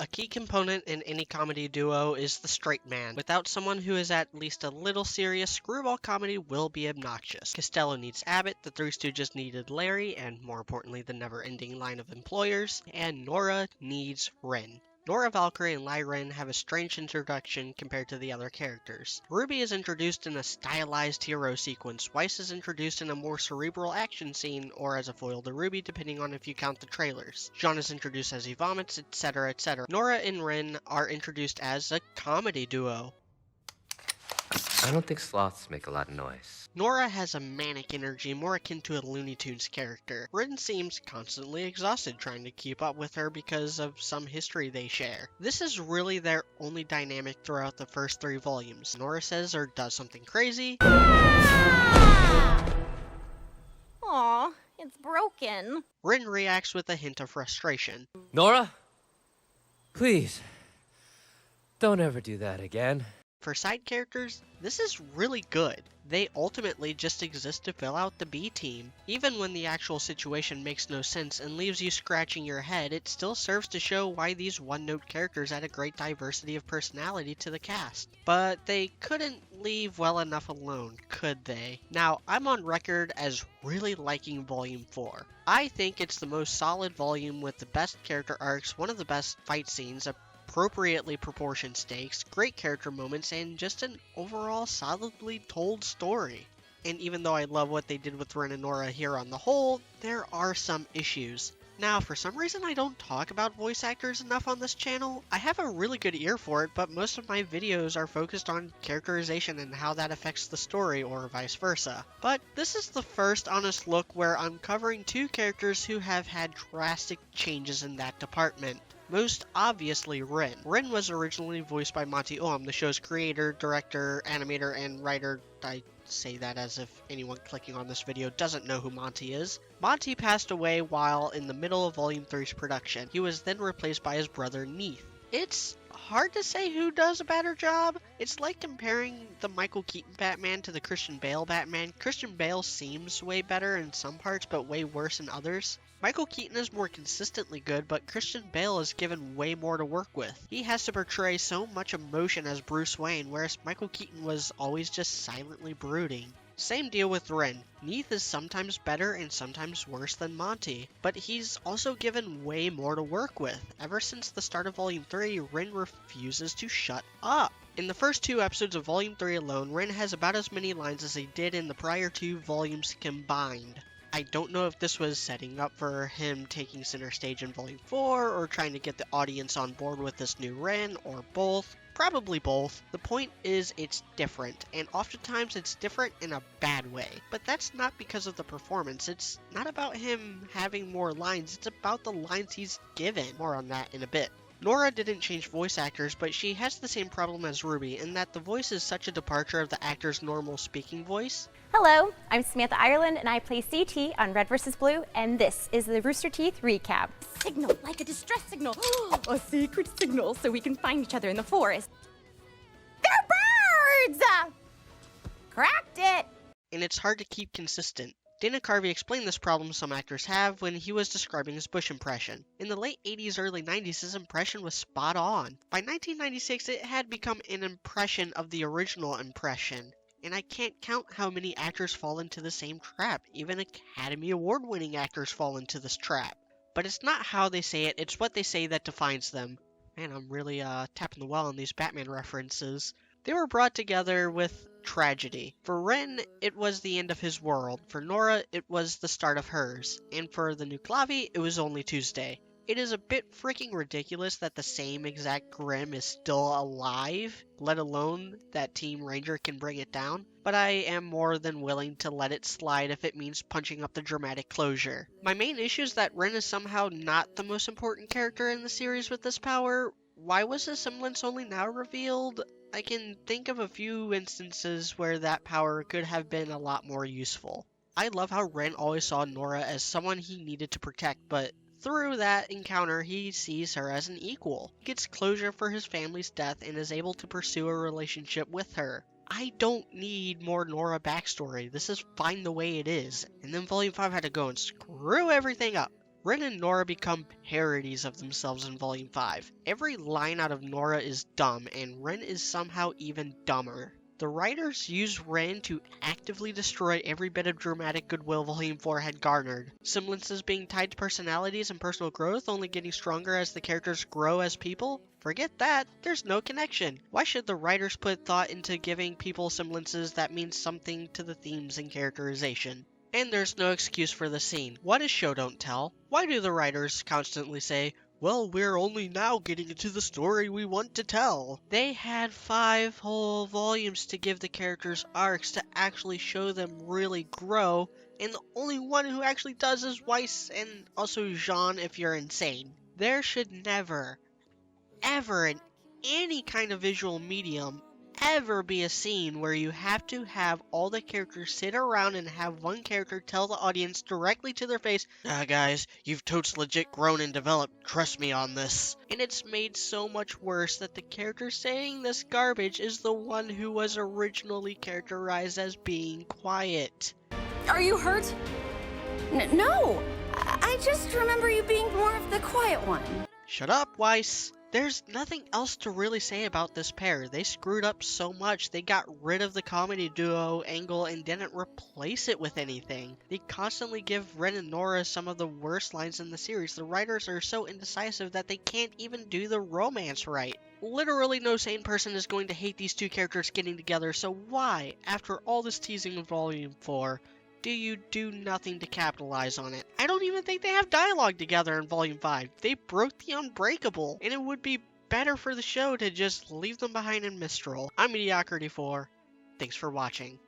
A key component in any comedy duo is the straight man. Without someone who is at least a little serious, screwball comedy will be obnoxious. Costello needs Abbott, the Three Stooges needed Larry, and more importantly the never-ending line of employers, and Nora needs Ren. Nora Valkyrie and Lai Ren have a strange introduction compared to the other characters. Ruby is introduced in a stylized hero sequence. Weiss is introduced in a more cerebral action scene, or as a foil to Ruby, depending on if you count the trailers. Jean is introduced as he vomits, etc., etc. Nora and Ren are introduced as a comedy duo. I don't think sloths make a lot of noise. Nora has a manic energy more akin to a Looney Tunes character. Ren seems constantly exhausted trying to keep up with her because of some history they share. This is really their only dynamic throughout the first 3 volumes. Nora says or does something crazy. Aw, it's broken. Ren reacts with a hint of frustration. Nora? Please, don't ever do that again. For side characters, this is really good. They ultimately just exist to fill out the B team. Even when the actual situation makes no sense and leaves you scratching your head, it still serves to show why these one-note characters add a great diversity of personality to the cast. But they couldn't leave well enough alone, could they? Now, I'm on record as really liking Volume 4. I think it's the most solid volume with the best character arcs, one of the best fight scenes, appropriately proportioned stakes, great character moments, and just an overall solidly told story. And even though I love what they did with Ren and Nora here on the whole, there are some issues. Now, for some reason I don't talk about voice actors enough on this channel. I have a really good ear for it, but most of my videos are focused on characterization and how that affects the story, or vice versa. But this is the first honest look where I'm covering 2 characters who have had drastic changes in that department. Most obviously Ren. Ren was originally voiced by Monty Oum, the show's creator, director, animator, and writer. I say that as if anyone clicking on this video doesn't know who Monty is. Monty passed away while in the middle of Volume 3's production. He was then replaced by his brother Neith. It's hard to say who does a better job. It's like comparing the Michael Keaton Batman to the Christian Bale Batman. Christian Bale seems way better in some parts, but way worse in others. Michael Keaton is more consistently good, but Christian Bale is given way more to work with. He has to portray so much emotion as Bruce Wayne, whereas Michael Keaton was always just silently brooding. Same deal with Ren. Neith is sometimes better and sometimes worse than Monty, but he's also given way more to work with. Ever since the start of Volume 3, Ren refuses to shut up. In the first 2 episodes of Volume 3 alone, Ren has about as many lines as he did in the prior 2 volumes combined. I don't know if this was setting up for him taking center stage in Volume 4, or trying to get the audience on board with this new Ren, or both. Probably both. The point is it's different, and oftentimes it's different in a bad way. But that's not because of the performance. It's not about him having more lines, it's about the lines he's given. More on that in a bit. Nora didn't change voice actors, but she has the same problem as Ruby, in that the voice is such a departure of the actor's normal speaking voice. Hello, I'm Samantha Ireland and I play CT on Red vs. Blue, and this is the Rooster Teeth recap. Signal, like a distress signal. A secret signal so we can find each other in the forest. They're birds! Cracked it! And it's hard to keep consistent. Dana Carvey explained this problem some actors have when he was describing his Bush impression. In the late 80s, early 90s, his impression was spot on. By 1996, it had become an impression of the original impression. And I can't count how many actors fall into the same trap. Even Academy Award-winning actors fall into this trap. But it's not how they say it, it's what they say that defines them. Man, I'm really tapping the well on these Batman references. They were brought together with tragedy. For Ren, it was the end of his world. For Nora, it was the start of hers. And for the Nuklavi, it was only Tuesday. It is a bit freaking ridiculous that the same exact Grimm is still alive, let alone that Team Ranger can bring it down. But I am more than willing to let it slide if it means punching up the dramatic closure. My main issue is that Ren is somehow not the most important character in the series with this power. Why was his semblance only now revealed? I can think of a few instances where that power could have been a lot more useful. I love how Ren always saw Nora as someone he needed to protect, but through that encounter he sees her as an equal. He gets closure for his family's death and is able to pursue a relationship with her. I don't need more Nora backstory. This is fine the way it is. And then Volume 5 had to go and screw everything up. Ren and Nora become parodies of themselves in Volume 5. Every line out of Nora is dumb, and Ren is somehow even dumber. The writers use Ren to actively destroy every bit of dramatic goodwill Volume 4 had garnered. Semblances being tied to personalities and personal growth only getting stronger as the characters grow as people? Forget that, there's no connection. Why should the writers put thought into giving people semblances that mean something to the themes and characterization? And there's no excuse for the scene. What is show don't tell? Why do the writers constantly say, well, we're only now getting into the story we want to tell? They had 5 whole volumes to give the characters arcs to actually show them really grow, and the only one who actually does is Weiss and also Jean if you're insane. There should never, ever in any kind of visual medium ever be a scene where you have to have all the characters sit around and have one character tell the audience directly to their face, guys, you've totes legit grown and developed, trust me on this. And it's made so much worse that the character saying this garbage is the one who was originally characterized as being quiet. Are you hurt? No! I just remember you being more of the quiet one. Shut up, Weiss. There's nothing else to really say about this pair. They screwed up so much. They got rid of the comedy duo angle and didn't replace it with anything. They constantly give Ren and Nora some of the worst lines in the series. The writers are so indecisive that they can't even do the romance right. Literally no sane person is going to hate these two characters getting together, so why, after all this teasing in Volume 4, do you do nothing to capitalize on it? I don't even think they have dialogue together in Volume 5. They broke the unbreakable, and it would be better for the show to just leave them behind in Mistral. I'm Mediocrity4. Thanks for watching.